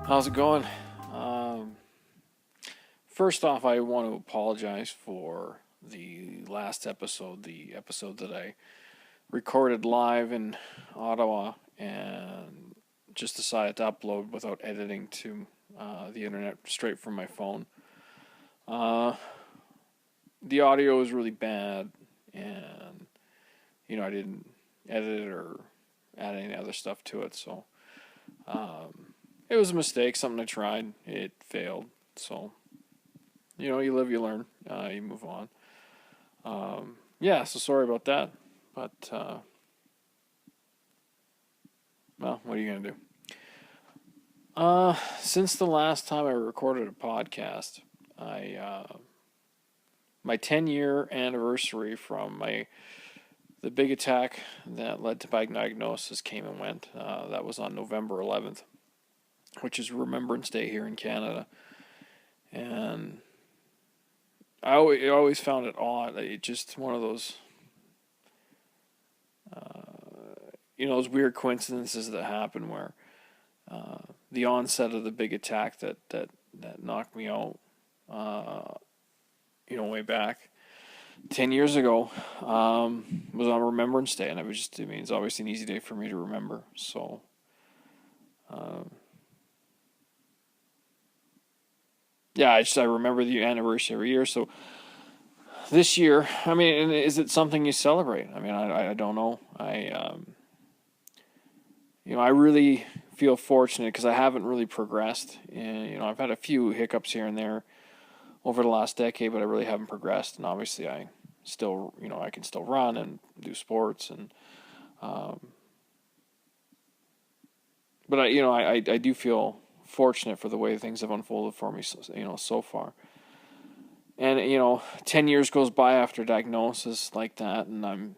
How's it going? Um, First off, I want to apologize for the last episode, the episode that I recorded live in Ottawa and just decided to upload without editing to the internet straight from my phone. Uh, the audio was really bad, and I didn't edit it or add any other stuff to it, so it was a mistake, something I tried. It failed, so you live, you learn, you move on. Yeah, so sorry about that. But, well, what are you going to do? Since the last time I recorded a podcast, my 10-year anniversary from the big attack that led to my diagnosis came and went. That was on November 11th, which is Remembrance Day here in Canada. And I always found it odd. It's just one of those, those weird coincidences that happen where the onset of the big attack that knocked me out, way back 10 years ago, was on Remembrance Day, and it's obviously an easy day for me to remember. So, yeah, I remember the anniversary every year. So this year, is it something you celebrate? I don't know. I really feel fortunate because I haven't really progressed. And, I've had a few hiccups here and there over the last decade, but I really haven't progressed. And obviously, I can still run and do sports, and but I do feel fortunate for the way things have unfolded for me, so far. And 10 years goes by after diagnosis like that, and I'm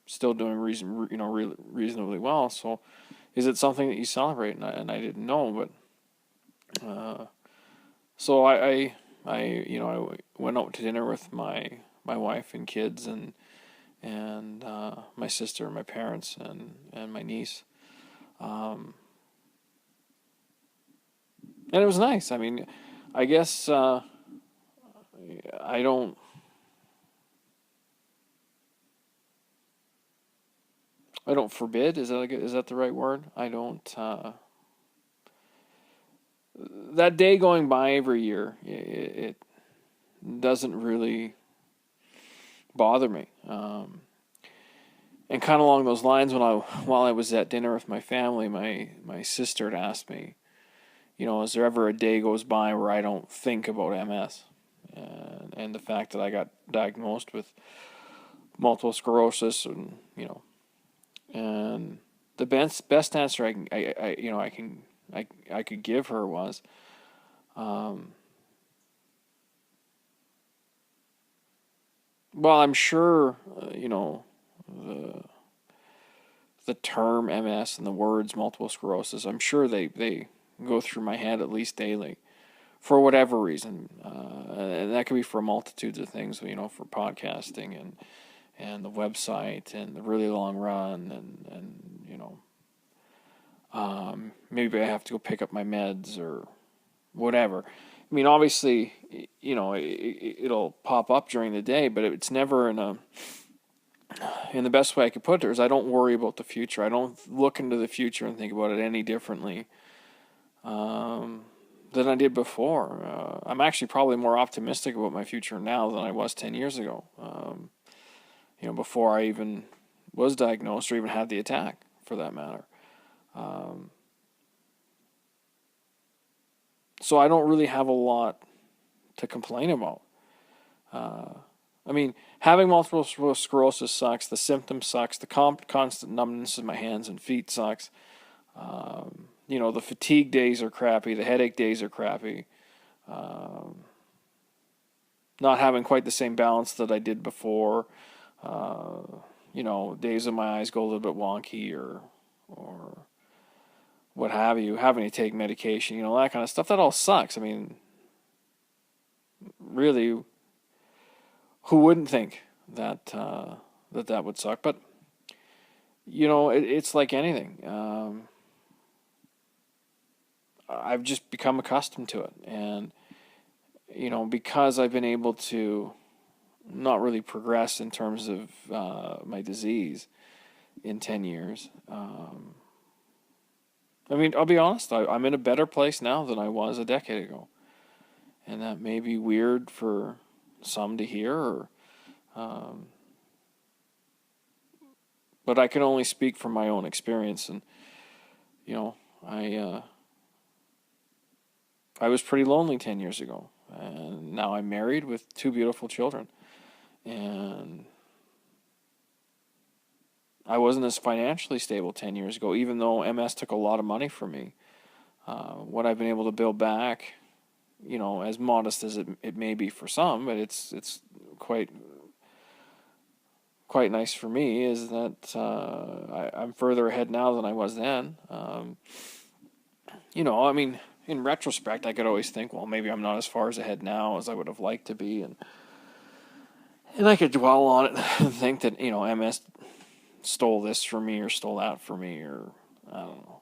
still doing reasonably well. So, is it something that you celebrate? And I didn't know, but so I went out to dinner with my wife and kids and my sister and my parents and my niece. And it was nice. I guess I don't forbid. Is that the right word? I don't. That day going by every year, it doesn't really bother me. And kind of along those lines, while I was at dinner with my family, my sister had asked me, is there ever a day goes by where I don't think about MS, and the fact that I got diagnosed with multiple sclerosis, and the best answer I could give her was, well, I'm sure the term MS and the words multiple sclerosis, I'm sure they go through my head at least daily, for whatever reason, and that could be for multitudes of things, for podcasting and the website and the really long run, and maybe I have to go pick up my meds or whatever. Obviously, it'll pop up during the day, but it's never in the best way I could put it is I don't worry about the future. I don't look into the future and think about it any differently than I did before. I'm actually probably more optimistic about my future now than I was 10 years ago. Before I even was diagnosed or even had the attack, for that matter. So I don't really have a lot to complain about. Having multiple sclerosis sucks. The symptoms sucks. The constant numbness in my hands and feet sucks. The fatigue days are crappy. The headache days are crappy. Not having quite the same balance that I did before. Days when my eyes go a little bit wonky or what have you. Having to take medication, that kind of stuff. That all sucks. Really, who wouldn't think that that would suck? But it's like anything. I've just become accustomed to it. And, because I've been able to not really progress in terms of my disease in 10 years. I'll be honest, I'm in a better place now than I was a decade ago. And that may be weird for some to hear, but I can only speak from my own experience. And, I was pretty lonely 10 years ago. And now I'm married with 2 beautiful children. And I wasn't as financially stable 10 years ago, even though MS took a lot of money from me. What I've been able to build back, as modest as it may be for some, but it's quite nice for me, is that I'm further ahead now than I was then. In retrospect, I could always think, well, maybe I'm not as far ahead now as I would have liked to be, and I could dwell on it and think that, MS stole this from me or stole that from me, or I don't know.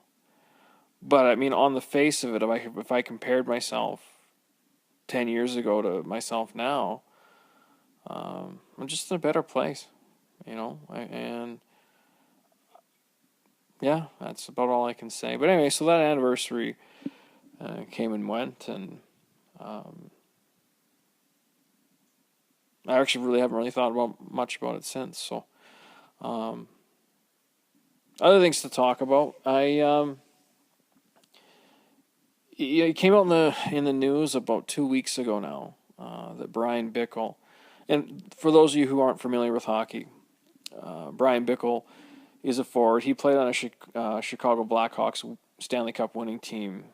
But on the face of it, if I compared myself 10 years ago to myself now, I'm just in a better place, and yeah, that's about all I can say. But anyway, so that anniversary came and went, and I actually haven't thought much about it since. So, other things to talk about. It came out in the news about 2 weeks ago now that Bryan Bickell, and for those of you who aren't familiar with hockey, Bryan Bickell is a forward. He played on a Chicago Blackhawks Stanley Cup winning team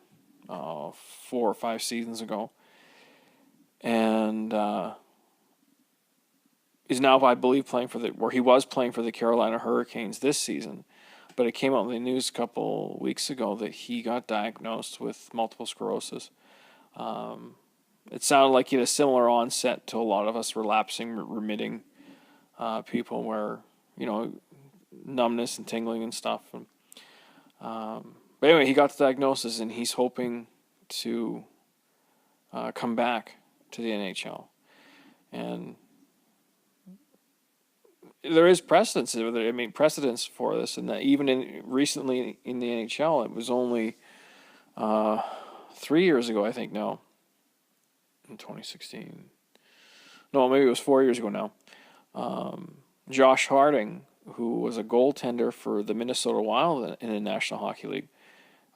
4 or 5 seasons ago, and is now, I believe, he was playing for the Carolina Hurricanes this season. But it came out in the news a couple weeks ago that he got diagnosed with multiple sclerosis. It sounded like he had a similar onset to a lot of us relapsing, remitting people, where, numbness and tingling and stuff. And, but anyway, he got the diagnosis, and he's hoping to come back to the NHL. And there is precedence for this, and that even recently in the NHL, it was only 3 years ago, I think now, in 2016. No, maybe it was 4 years ago now. Josh Harding, who was a goaltender for the Minnesota Wild in the National Hockey League,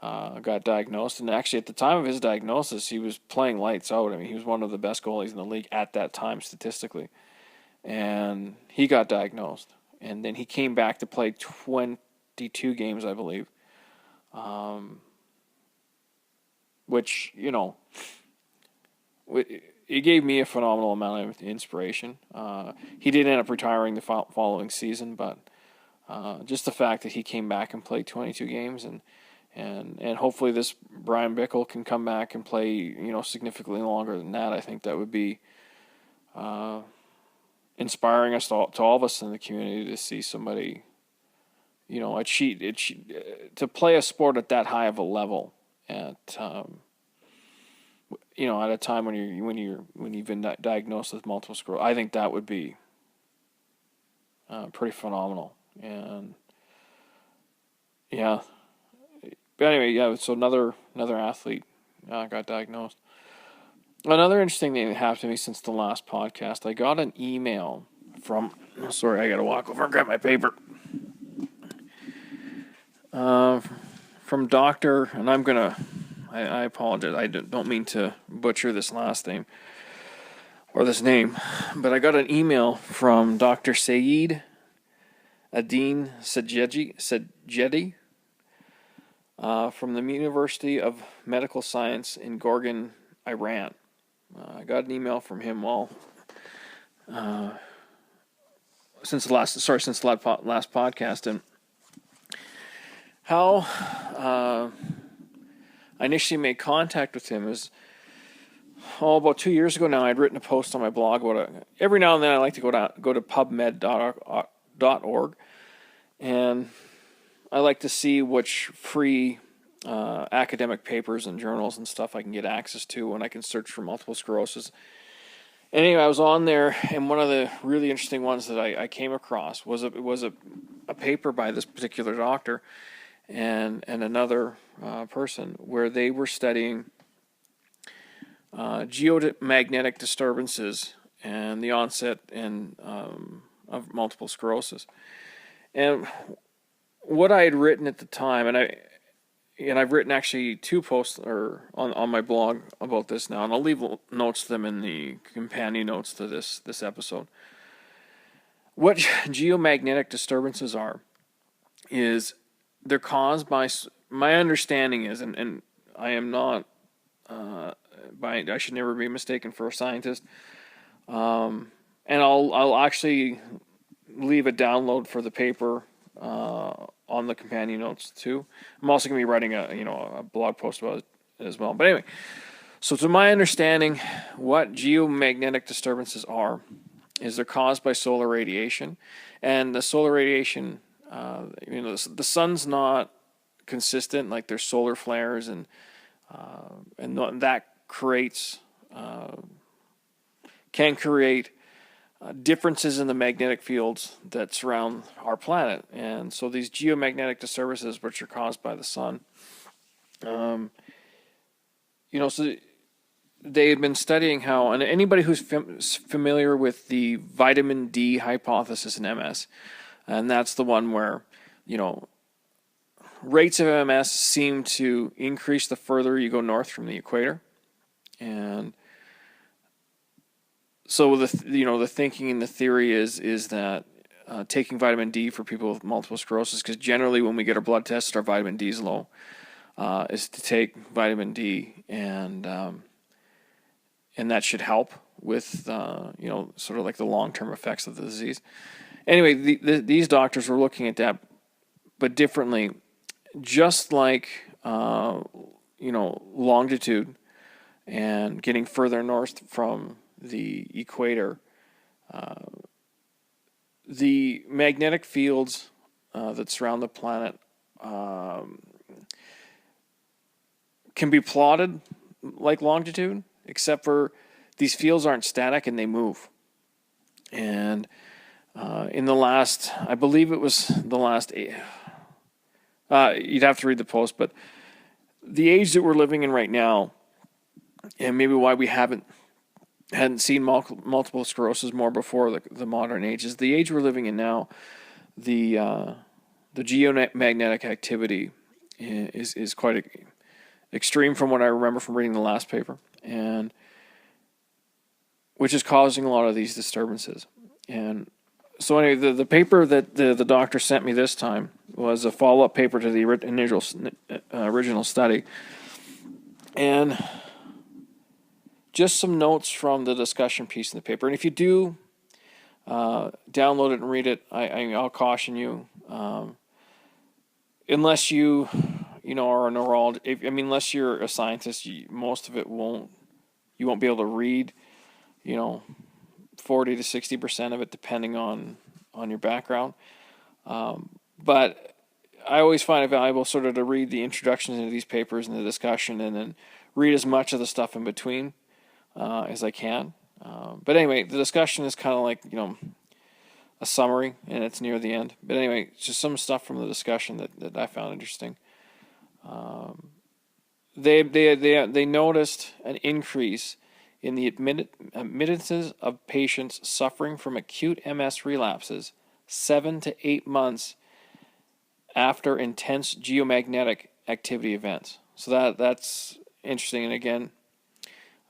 got diagnosed, and actually at the time of his diagnosis, he was playing lights out. He was one of the best goalies in the league at that time statistically. And he got diagnosed. And then he came back to play 22 games, I believe. Which, it gave me a phenomenal amount of inspiration. He did end up retiring the following season, but just the fact that he came back and played 22 games, and hopefully this Bryan Bickell can come back and play, significantly longer than that. I think that would be inspiring us to all of us in the community to see somebody, to play a sport at that high of a level at a time when you've been diagnosed with multiple sclerosis. I think that would be pretty phenomenal. And yeah, but anyway, yeah. So another athlete got diagnosed. Another interesting thing that happened to me since the last podcast, I got an email from... Sorry, I got to walk over and grab my paper. From Dr. And I'm going to... I apologize. I don't mean to butcher this last name or this name, but I got an email from Dr. Saeed Adin Sajedi from the University of Medical Science in Gorgan, Iran. I got an email from him since the last podcast, and how I initially made contact with him is about 2 years ago now. I'd written a post on my blog about it. Every now and then I like to go to pubmed.org, and I like to see which free academic papers and journals and stuff I can get access to when I can search for multiple sclerosis. Anyway, I was on there, and one of the really interesting ones that I came across was a paper by this particular doctor and another person where they were studying geomagnetic disturbances and the onset of multiple sclerosis. And what I had written at the time, and I've written actually 2 posts on my blog about this now, and I'll leave notes to them in the companion notes to this episode. What geomagnetic disturbances are is they're caused by, my understanding is, and I am not, I should never be mistaken for a scientist, and I'll actually leave a download for the paper on the companion notes too. I'm also going to be writing a blog post about it as well. But anyway, so to my understanding, what geomagnetic disturbances are is they're caused by solar radiation, and the solar radiation, the sun's not consistent. Like there's solar flares, and that can create differences in the magnetic fields that surround our planet. And so these geomagnetic disturbances, which are caused by the sun, so they had been studying how, and anybody who's familiar with the vitamin D hypothesis in MS, and that's the one where, rates of MS seem to increase the further you go north from the equator. And so the thinking and the theory is that taking vitamin D for people with multiple sclerosis, because generally when we get our blood tests, our vitamin D is low, is to take vitamin D, and that should help with sort of like the long-term effects of the disease. Anyway, these doctors were looking at that, but differently, just like longitude and getting further north from the equator, the magnetic fields that surround the planet can be plotted like longitude, except for these fields aren't static and they move. And in the last, I believe it was the last, you'd have to read the post, but the age that we're living in right now, and maybe why we hadn't seen multiple sclerosis more before the modern age, is the age we're living in now. The geomagnetic activity is quite extreme from what I remember from reading the last paper, and which is causing a lot of these disturbances. And so anyway, the paper that the doctor sent me this time was a follow-up paper to the original study, and just some notes from the discussion piece in the paper. And if you do download it and read it, I'll caution you, unless you are a neurologist. Unless you're a scientist, most of it you won't be able to read. 40 to 60% of it, depending on your background. But I always find it valuable sort of to read the introductions into these papers and the discussion, and then read as much of the stuff in between as I can. But anyway, the discussion is kind of like, a summary, and it's near the end. But anyway, it's just some stuff from the discussion that I found interesting. They noticed an increase in the admittances of patients suffering from acute MS relapses 7 to 8 months after intense geomagnetic activity events. So that's interesting. And again,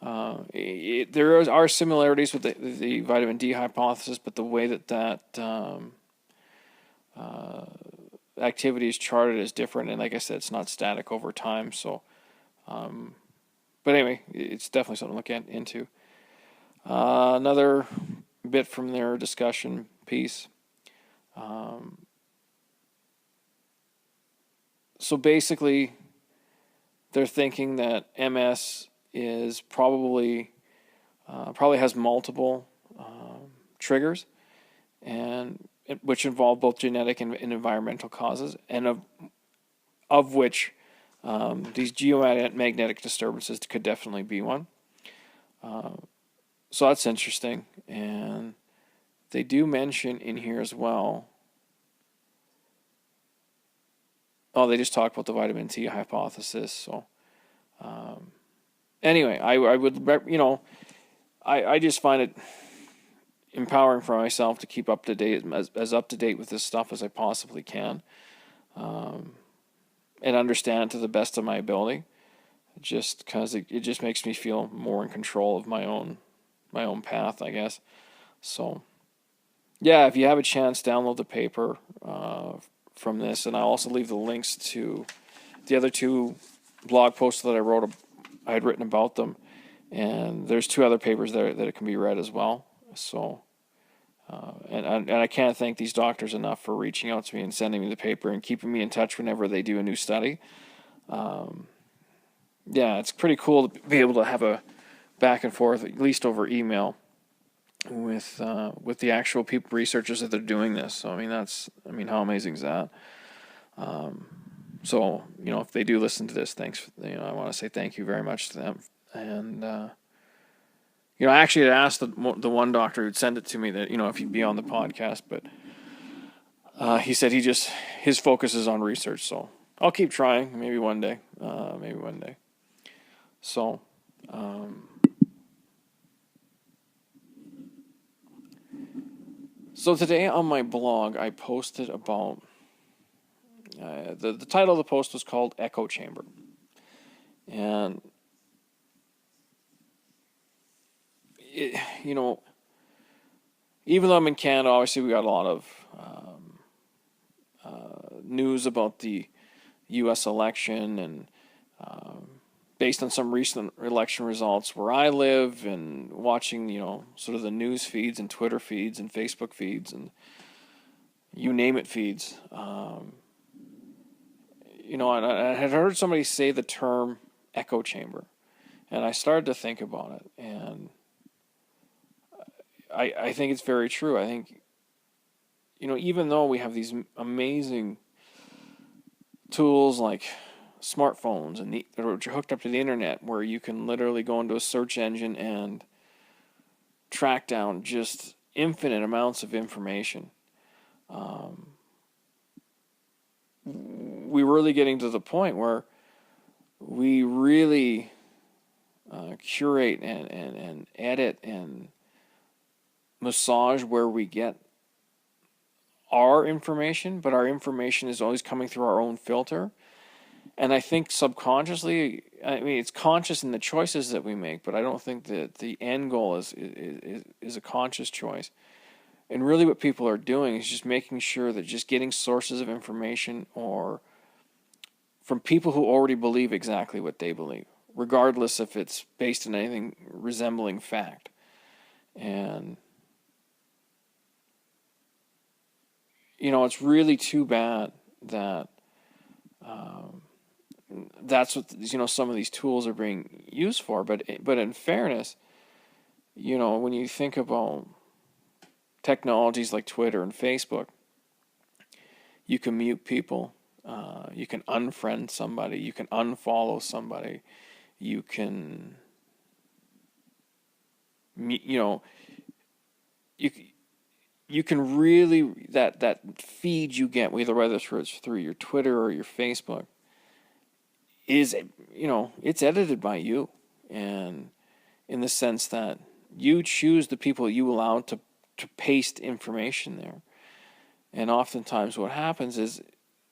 there are similarities with the vitamin D hypothesis, but the way that activity is charted is different. And like I said, it's not static over time. So, but anyway, it's definitely something to look into. Another bit from their discussion piece. So basically, they're thinking that MS is probably has multiple triggers, and which involve both genetic and environmental causes, and of which These geomagnetic disturbances could definitely be one. So that's interesting. And they do mention in here as well. Oh, they just talk about the vitamin T hypothesis. So anyway, I would, I just find it empowering for myself to keep up to date, as up to date with this stuff as I possibly can, and understand to the best of my ability. Just because it just makes me feel more in control of my own path, I guess. So yeah, if you have a chance, download the paper from this, and I'll also leave the links to the other two blog posts that I had written about them, and there's 2 other papers there that it can be read as well. So, and I can't thank these doctors enough for reaching out to me and sending me the paper and keeping me in touch whenever they do a new study. Yeah, it's pretty cool to be able to have a back and forth, at least over email, with the actual people, researchers that they're doing this. So I mean, how amazing is that? So if they do listen to this, thanks. I want to say thank you very much to them. And I actually had asked the one doctor who'd send it to me that if he'd be on the podcast, but he said his focus is on research. So I'll keep trying. Maybe one day. So. So today on my blog, I posted about the title of the post was called Echo Chamber, and even though I'm in Canada, obviously we got a lot of news about the U.S. election, and based on some recent election results where I live, and watching sort of the news feeds and Twitter feeds and Facebook feeds and you name it feeds. And I had heard somebody say the term echo chamber, and I started to think about it, and I think it's very true. I think, even though we have these amazing tools like smartphones and that are hooked up to the internet, where you can literally go into a search engine and track down just infinite amounts of information, we're really getting to the point where we really curate and edit and massage where we get our information, but our information is always coming through our own filter. And I think subconsciously, it's conscious in the choices that we make, but I don't think that the end goal is a conscious choice. And really what people are doing is just making sure that just getting sources of information or from people who already believe exactly what they believe, regardless if it's based in anything resembling fact. And it's really too bad that that's what some of these tools are being used for. But in fairness, when you think about technologies like Twitter and Facebook, you can mute people, you can unfriend somebody, you can unfollow somebody, you can you can really that feed you get, whether it's through your Twitter or your Facebook, is it's edited by you, and in the sense that you choose the people you allow to paste information there. And oftentimes what happens is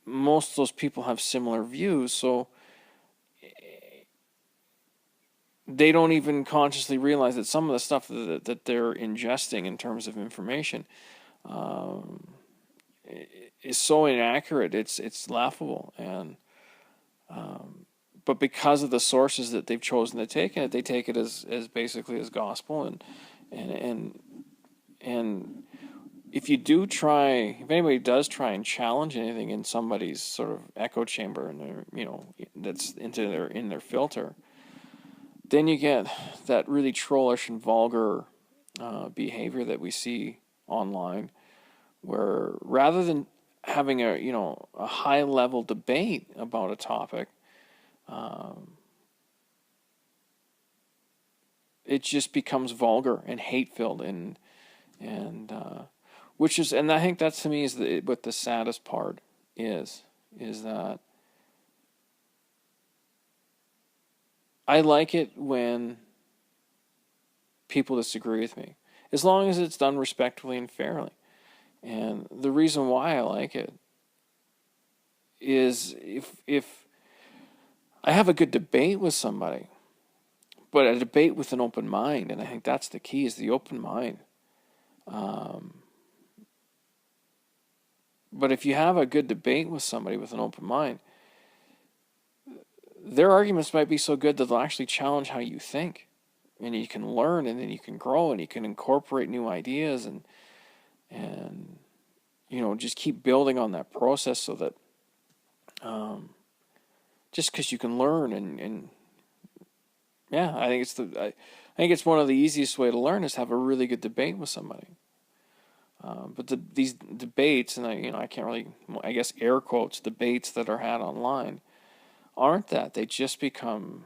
most of those people have similar views, so they don't even consciously realize that some of the stuff that they're ingesting in terms of information is so inaccurate, it's laughable. And but because of the sources that they've chosen to take in it, they take it as basically as gospel. And if anybody does try and challenge anything in somebody's sort of echo chamber, and that's in their filter, then you get that really trollish and vulgar behavior that we see online, where rather than having a high level debate about a topic, it just becomes vulgar and hate-filled, and which is, and I think that to me is what the saddest part is that I like it when people disagree with me, as long as it's done respectfully and fairly. And the reason why I like it is if I have a good debate with somebody, but a debate with an open mind, and I think that's the key, is the open mind. But if you have a good debate with somebody with an open mind, their arguments might be so good that they'll actually challenge how you think. And you can learn, and then you can grow, and you can incorporate new ideas, and just keep building on that process, so that just because you can learn, and yeah, I think it's one of the easiest way to learn is have a really good debate with somebody. But these debates, and I can't really, I guess, air quotes, debates that are had online aren't that. They just become,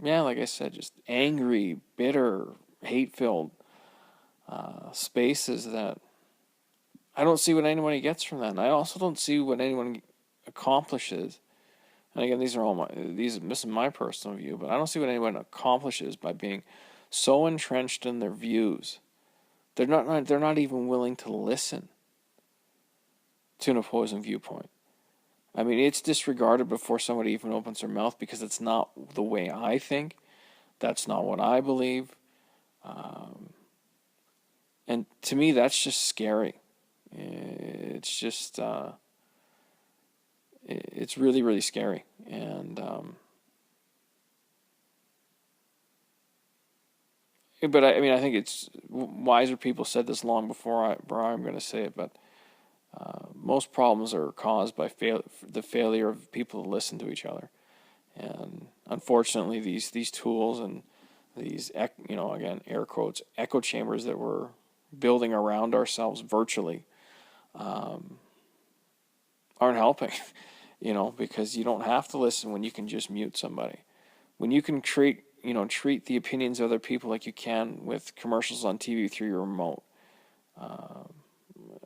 yeah, like I said, just angry, bitter, hate-filled spaces that I don't see what anybody gets from that. And I also don't see what anyone accomplishes. And again, this is my personal view, but I don't see what anyone accomplishes by being so entrenched in their views. They're not even willing to listen to an opposing viewpoint. I mean, it's disregarded before somebody even opens their mouth, because it's not the way I think. That's not what I believe. And to me, that's just scary. It's just, it's really, really scary. And, but I mean, I think it's wiser people said this long before I'm going to say it, but most problems are caused by the failure of people to listen to each other. And unfortunately, these tools and these, again, air quotes, echo chambers that we're building around ourselves virtually aren't helping, because you don't have to listen when you can just mute somebody. When you can treat the opinions of other people like you can with commercials on TV through your remote,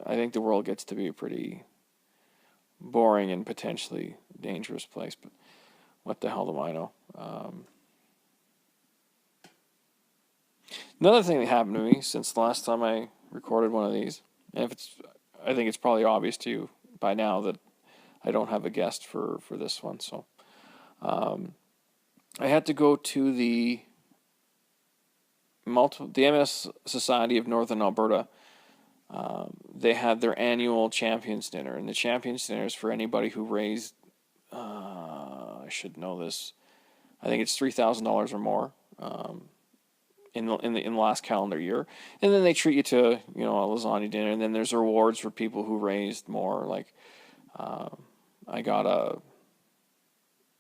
I think the world gets to be a pretty boring and potentially dangerous place. But what the hell do I know? Another thing that happened to me since the last time I recorded one of these, and I think it's probably obvious to you by now that I don't have a guest for this one. So I had to go to the MS Society of Northern Alberta. They had their annual Champions Dinner, and the Champions Dinner is for anybody who raised, I should know this, I think it's $3,000 or more in the last calendar year. And then they treat you to a lasagna dinner, and then there's rewards for people who raised more. Like I got a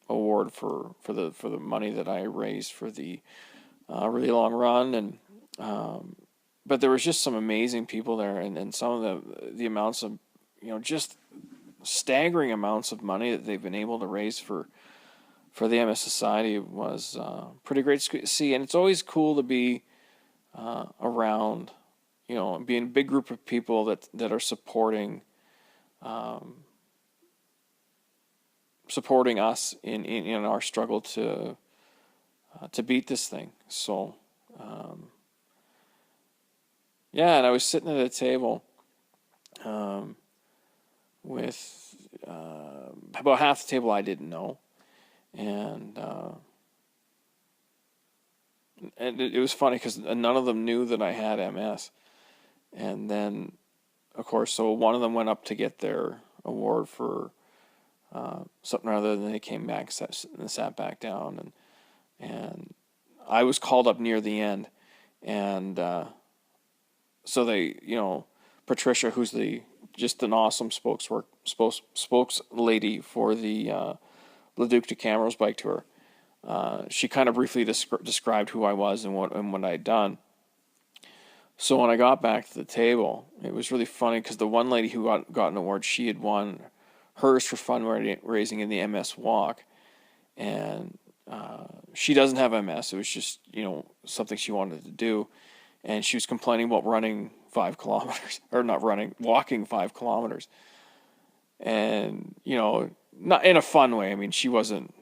award for the money that I raised for the really long run, and but there was just some amazing people there, and some of the amounts of just staggering amounts of money that they've been able to raise for the MS Society was pretty great to see. And it's always cool to be around, being a big group of people that are supporting us in our struggle to beat this thing. So yeah, and I was sitting at a table with about half the table I didn't know, and it was funny because none of them knew that I had MS. And then, of course, so one of them went up to get their award for something or other, and they came back and sat back down, and I was called up near the end, and so they, Patricia, who's just an awesome spokes lady for the Leduc to Camrose bike tour. She kind of briefly described who I was and what I had done. So when I got back to the table, it was really funny because the one lady who got an award, she had won hers for fundraising in the MS walk, and she doesn't have MS. It was just, something she wanted to do, and she was complaining about running 5 kilometers, or not running, walking 5 kilometers, and not in a fun way. I mean, she wasn't,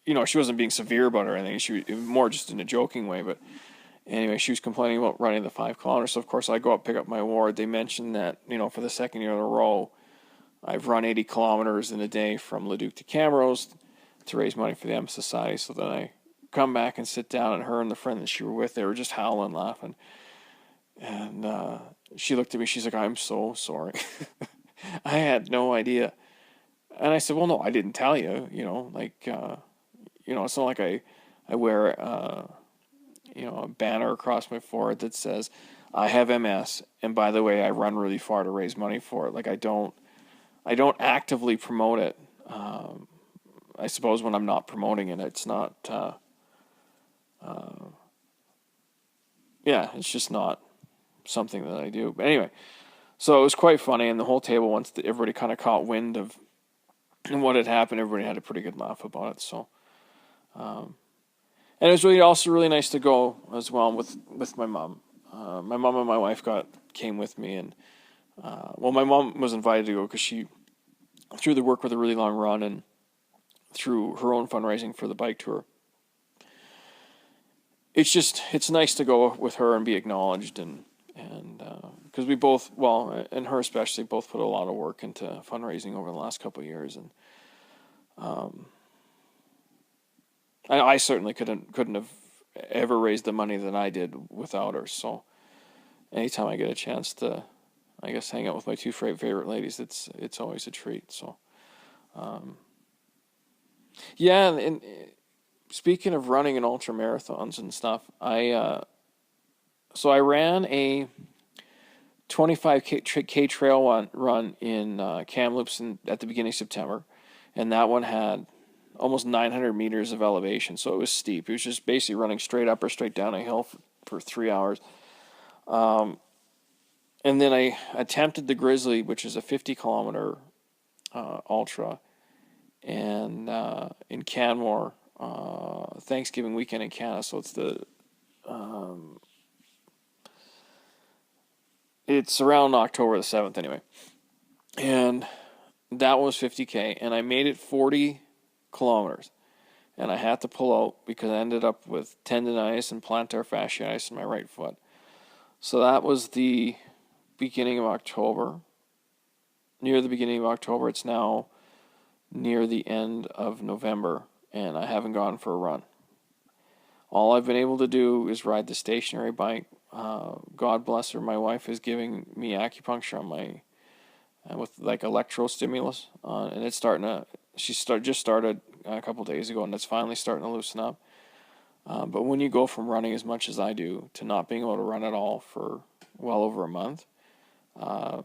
she wasn't being severe about it or anything. She was more just in a joking way, but anyway, she was complaining about running the 5 kilometers. So of course I go up, pick up my award. They mentioned that, for the second year in a row, I've run 80 kilometers in a day from Leduc to Camrose to raise money for the MS Society. So then I come back and sit down, and her and the friend that she were with, they were just howling, laughing. And she looked at me, she's like, "I'm so sorry." I had no idea. And I said, "Well, no, I didn't tell you, it's not like I wear, a banner across my forehead that says, 'I have MS, and by the way, I run really far to raise money for it.' Like, I don't actively promote it. I suppose when I'm not promoting it, it's not, it's just not something that I do. But anyway, so it was quite funny, and the whole table, once everybody kind of caught wind of what had happened, everybody had a pretty good laugh about it. So, and it was also really nice to go as well with my mom. My mom and my wife came with me, and my mom was invited to go because she, through the work with a really long run and through her own fundraising for the bike tour, it's nice to go with her and be acknowledged, and because we both, and her especially, both put a lot of work into fundraising over the last couple of years, and I certainly couldn't have ever raised the money that I did without her. So anytime I get a chance to, I guess, hang out with my two favorite ladies, it's always a treat. So, and speaking of running and ultra marathons and stuff, I ran a 25K trail run in Kamloops at the beginning of September, and that one had almost 900 meters of elevation, so it was steep. It was just basically running straight up or straight down a hill for 3 hours. And then I attempted the Grizzly, which is a 50-kilometer ultra, and in Canmore, Thanksgiving weekend in Canada. So it's around October the 7th anyway. And that was 50K, and I made it 40 kilometers. And I had to pull out because I ended up with tendonitis and plantar fasciitis in my right foot. So that was the beginning of October. Near the beginning of October. It's now near the end of November, and I haven't gone for a run. All I've been able to do is ride the stationary bike. God bless her, my wife is giving me acupuncture on my with like electrostimulus, and it's starting to. Just started a couple days ago, and it's finally starting to loosen up. But when you go from running as much as I do to not being able to run at all for well over a month, the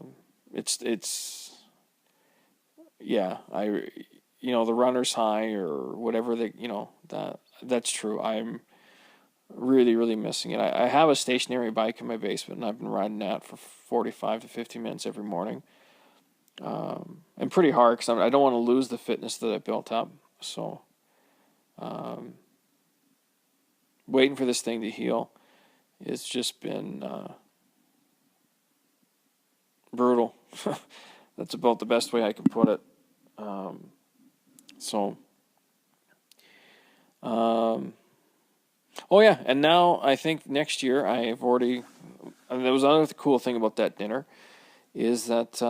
runner's high or whatever that's true. I'm really, really missing it. I have a stationary bike in my basement, and I've been riding that for 45 to 50 minutes every morning. And pretty hard because I don't want to lose the fitness that I built up. So, waiting for this thing to heal. It's just been brutal. That's about the best way I can put it. And now I think next year there was another cool thing about that dinner is that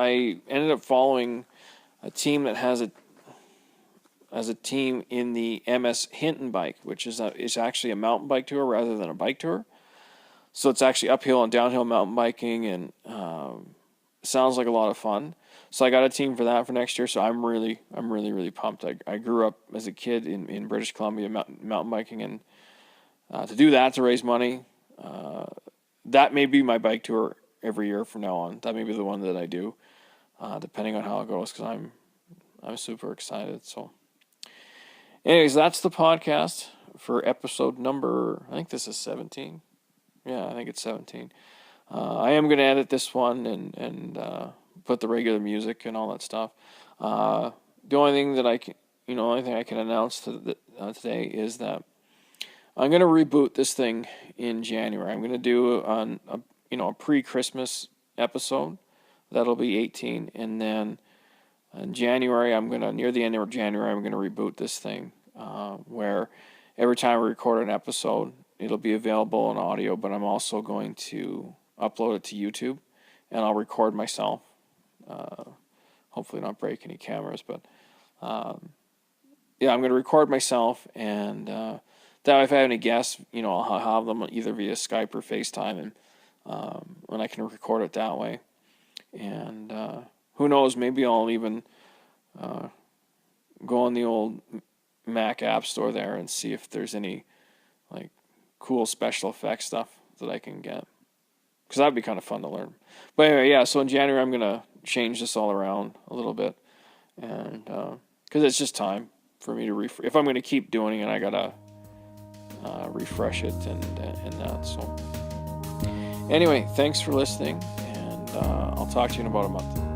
I ended up following a team that has a team in the MS Hinton bike, which is actually a mountain bike tour rather than a bike tour. So it's actually uphill and downhill mountain biking, and sounds like a lot of fun. So I got a team for that for next year. So I'm really, really pumped. I grew up as a kid in British Columbia mountain biking, and to do that, to raise money, that may be my bike tour every year from now on. That may be the one that I do, depending on how it goes, because I'm super excited. So, anyways, that's the podcast for episode number. I think this is 17. Yeah, I think it's 17. I am going to edit this one and put the regular music and all that stuff. The only thing that only thing I can announce today is that I'm going to reboot this thing in January. I'm going to do a pre-Christmas episode. That'll be 18, and then in January, near the end of January, I'm going to reboot this thing, where every time I record an episode, it'll be available in audio, but I'm also going to upload it to YouTube, and I'll record myself. Hopefully not break any cameras, but yeah, I'm going to record myself, and that if I have any guests, I'll have them either via Skype or FaceTime, and I can record it that way. And who knows, maybe I'll even go on the old Mac App Store there and see if there's any like cool special effects stuff that I can get, because that'd be kind of fun to learn. But anyway, yeah, so in January I'm going to change this all around a little bit, and because it's just time for me to if I'm going to keep doing it, I got to refresh it and that. So anyway, thanks for listening, and I'll talk to you in about a month.